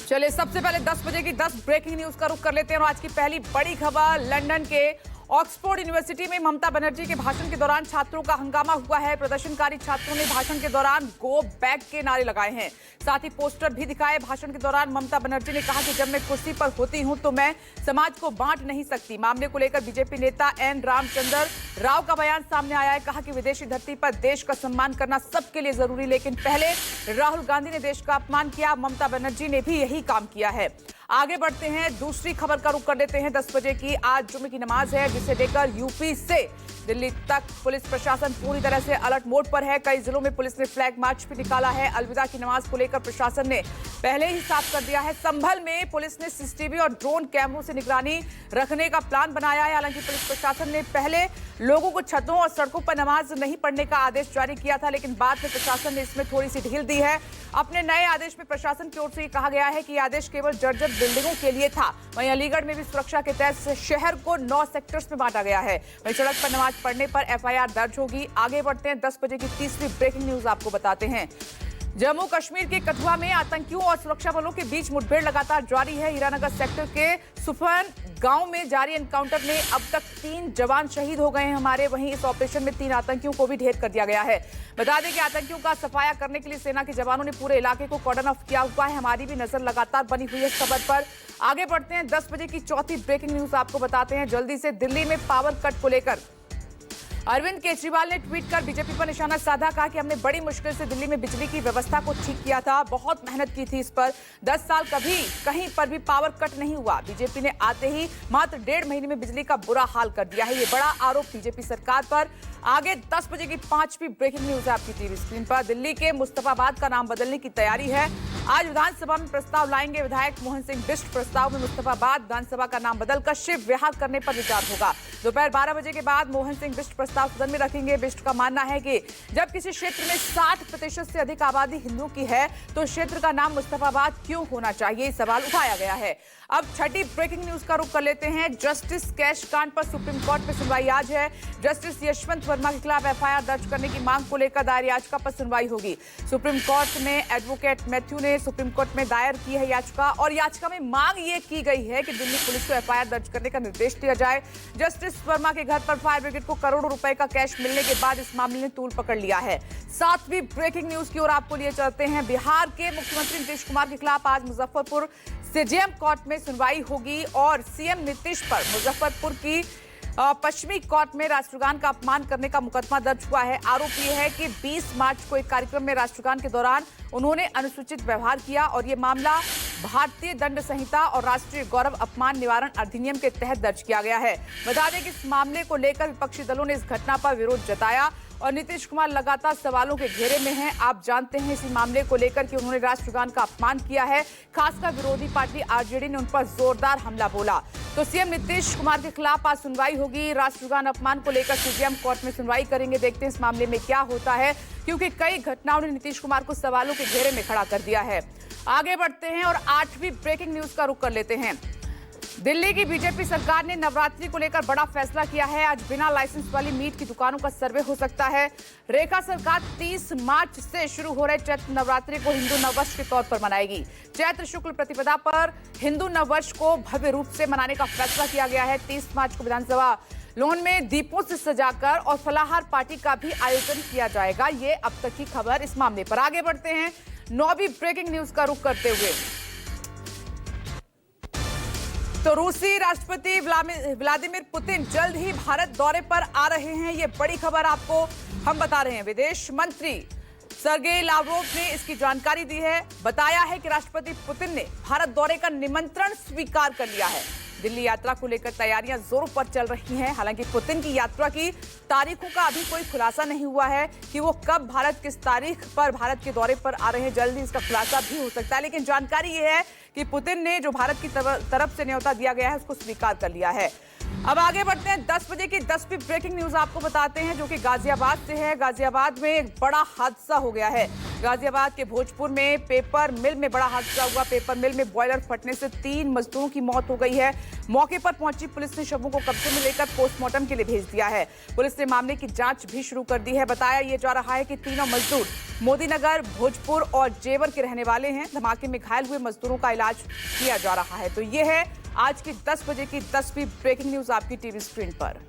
चलिए सबसे पहले 10 बजे की 10 ब्रेकिंग न्यूज का रुख कर लेते हैं और आज की पहली बड़ी खबर लंदन के ऑक्सफोर्ड यूनिवर्सिटी में ममता बनर्जी के भाषण के दौरान छात्रों का हंगामा हुआ है। प्रदर्शनकारी छात्रों ने भाषण के दौरान गो बैक के नारे लगाए हैं, साथ ही पोस्टर भी दिखाए। भाषण के दौरान ममता बनर्जी ने कहा कि जब मैं कुर्सी पर होती हूं तो मैं समाज को बांट नहीं सकती। मामले को लेकर बीजेपी नेता एन रामचंद्र राव का बयान सामने आया है। कहा कि विदेशी धरती पर देश का सम्मान करना सबके लिए जरूरी, लेकिन पहले राहुल गांधी ने देश का अपमान किया, ममता बनर्जी ने भी यही काम किया है। आगे बढ़ते हैं, दूसरी खबर का रुख कर देते हैं 10 बजे की। आज जुम्मे की नमाज है, जिसे लेकर यूपी से दिल्ली तक पुलिस प्रशासन पूरी तरह से अलर्ट मोड पर है। कई जिलों में पुलिस ने फ्लैग मार्च भी निकाला है। अलविदा की नमाज को लेकर प्रशासन ने पहले ही साफ कर दिया है। संभल में पुलिस ने सीसीटीवी और ड्रोन कैमरों से निगरानी रखने का प्लान बनाया है। हालांकि पुलिस प्रशासन ने पहले लोगों को छतों और सड़कों पर नमाज नहीं पढ़ने का आदेश जारी किया था, लेकिन बाद में प्रशासन ने इसमें थोड़ी सी ढील दी है। अपने नए आदेश में प्रशासन की ओर से कहा गया है कि यह आदेश केवल जर्जर बिल्डिंगों के लिए था। वहीं अलीगढ़ में भी सुरक्षा के तहत शहर को 9 सेक्टर्स में बांटा गया है। वहीं सड़क पर नमाज पढ़ने पर एफआईआर दर्ज होगी। आगे बढ़ते हैं, 10 बजे की तीसरी ब्रेकिंग न्यूज आपको बताते हैं। जम्मू कश्मीर के कठुआ में आतंकियों और सुरक्षा बलों के बीच मुठभेड़ लगातार जारी है। हीरानगर सेक्टर के सुफन गांव में जारी एनकाउंटर में अब तक 3 जवान शहीद हो गए हैं हमारे। वहीं इस ऑपरेशन में 3 आतंकियों को भी ढेर कर दिया गया है। बता दें कि आतंकियों का सफाया करने के लिए सेना के जवानों ने पूरे इलाके को कॉर्डन ऑफ किया हुआ है। हमारी भी नजर लगातार बनी हुई है इस खबर पर। आगे बढ़ते हैं, 10 बजे की चौथी ब्रेकिंग न्यूज आपको बताते हैं। जल्दी से दिल्ली में पावर कट को लेकर अरविंद केजरीवाल ने ट्वीट कर बीजेपी पर निशाना साधा। कहा कि हमने बड़ी मुश्किल से दिल्ली में बिजली की व्यवस्था को ठीक किया था, बहुत मेहनत की थी इस पर। 10 साल कभी कहीं पर भी पावर कट नहीं हुआ। बीजेपी ने आते ही मात्र 1.5 महीने में बिजली का बुरा हाल कर दिया है। ये बड़ा आरोप बीजेपी सरकार पर। आगे 10 बजे की 5वीं ब्रेकिंग न्यूज है आपकी टीवी स्क्रीन पर। दिल्ली के मुस्तफाबाद का नाम बदलने की तैयारी है। आज विधानसभा में प्रस्ताव लाएंगे विधायक मोहन सिंह बिष्ट। प्रस्ताव में मुस्तफाबाद विधानसभा का नाम बदलकर शिव विहार करने पर विचार होगा। दोपहर 12 बजे के बाद मोहन सिंह बिष्ट प्रस्ताव सदन में रखेंगे। बिष्ट का मानना है कि जब किसी क्षेत्र में 60% से अधिक आबादी हिंदुओं की है तो क्षेत्र का नाम मुस्तफाबाद क्यों होना चाहिए, सवाल उठाया गया है। अब छठी ब्रेकिंग न्यूज का रुख कर लेते हैं। जस्टिस कैश कांड पर सुप्रीम कोर्ट में सुनवाई आज है। जस्टिस यशवंत वर्मा के खिलाफ एफआईआर दर्ज करने की मांग को लेकर दायर याचिका पर सुनवाई होगी। सुप्रीम कोर्ट में एडवोकेट मैथ्यू ने सुप्रीम कोर्ट में दायर की है याचिका, और याचिका में मांग ये की गई है कि दिल्ली पुलिस को एफआईआर दर्ज करने का निर्देश दिया जाए। जस्टिस वर्मा के घर पर फायर ब्रिगेड को करोड़ों रुपए का कैश मिलने के बाद इस मामले ने तूल पकड़ लिया है। 7वीं ब्रेकिंग न्यूज की ओर आपको लिए चलते हैं। बिहार के मुख्यमंत्री नीतीश कुमार के खिलाफ आज मुजफ्फरपुर सीजेएम कोर्ट में सुनवाई होगी और सीएम नीतीश पर मुजफ्फरपुर की पश्चिमी कोर्ट में राष्ट्रगान का अपमान करने का मुकदमा दर्ज हुआ है। आरोप यह है कि 20 मार्च को एक कार्यक्रम में राष्ट्रगान के दौरान उन्होंने अनुचित व्यवहार किया और ये मामला भारतीय दंड संहिता और राष्ट्रीय गौरव अपमान निवारण अधिनियम के तहत दर्ज किया गया है। बता दें कि इस मामले को लेकर विपक्षी दलों ने इस घटना पर विरोध जताया और नीतीश कुमार लगातार सवालों के घेरे में हैं। आप जानते हैं इसी मामले को लेकर कि उन्होंने राष्ट्रगान का अपमान किया है। खासकर विरोधी पार्टी आरजेडी ने उन पर जोरदार हमला बोला। तो सीएम नीतीश कुमार के खिलाफ आज सुनवाई होगी। राष्ट्रगान अपमान को लेकर सीजेएम कोर्ट में सुनवाई करेंगे। देखते हैं इस मामले में क्या होता है, क्योंकि कई घटनाओं ने नीतीश कुमार को सवालों के घेरे में खड़ा कर दिया है। आगे बढ़ते हैं और 8वीं ब्रेकिंग न्यूज का रुख कर लेते हैं। दिल्ली की बीजेपी सरकार ने नवरात्रि को लेकर बड़ा फैसला किया है। आज बिना लाइसेंस वाली मीट की दुकानों का सर्वे हो सकता है। रेखा सरकार 30 मार्च से शुरू हो रहे चैत्र नवरात्रि को हिंदू नववर्ष के तौर पर मनाएगी। चैत्र शुक्ल प्रतिपदा पर हिंदू नववर्ष को भव्य रूप से मनाने का फैसला किया गया है। 30 मार्च को विधानसभा लोन में दीपों से सजाकर और फलाहार पार्टी का भी आयोजन किया जाएगा। ये अब तक की खबर इस मामले पर। आगे बढ़ते हैं 9वीं ब्रेकिंग न्यूज का रुख करते हुए। तो रूसी राष्ट्रपति व्लादिमीर पुतिन जल्द ही भारत दौरे पर आ रहे हैं। ये बड़ी खबर आपको हम बता रहे हैं। विदेश मंत्री सर्गेई लावरोव ने इसकी जानकारी दी है। बताया है कि राष्ट्रपति पुतिन ने भारत दौरे का निमंत्रण स्वीकार कर लिया है। दिल्ली यात्रा को लेकर तैयारियां जोरों पर चल रही हैं। हालांकि पुतिन की यात्रा की तारीखों का अभी कोई खुलासा नहीं हुआ है कि वो कब किस तारीख पर भारत के दौरे पर आ रहे हैं। जल्दी इसका खुलासा भी हो सकता है, लेकिन जानकारी ये है कि पुतिन ने जो भारत की तरफ से न्योता दिया गया है उसको स्वीकार कर लिया है। अब आगे बढ़ते हैं 10 बजे की 10वीं ब्रेकिंग न्यूज आपको बताते हैं जो कि गाजियाबाद से है। गाजियाबाद में एक बड़ा हादसा हो गया है। गाजियाबाद के भोजपुर में पेपर मिल में बड़ा हादसा हुआ। पेपर मिल में बॉयलर फटने से 3 मजदूरों की मौत हो गई है। मौके पर पहुंची पुलिस ने शवों को कब्जे में लेकर पोस्टमार्टम के लिए भेज दिया है। पुलिस ने मामले की जांच भी शुरू कर दी है। बताया यह जा रहा है कि तीनों मजदूर मोदीनगर, भोजपुर और जेवर के रहने वाले हैं। धमाके में घायल हुए मजदूरों का इलाज किया जा रहा है। तो ये है आज की 10 बजे की 10वीं ब्रेकिंग न्यूज आपकी टीवी स्क्रीन पर।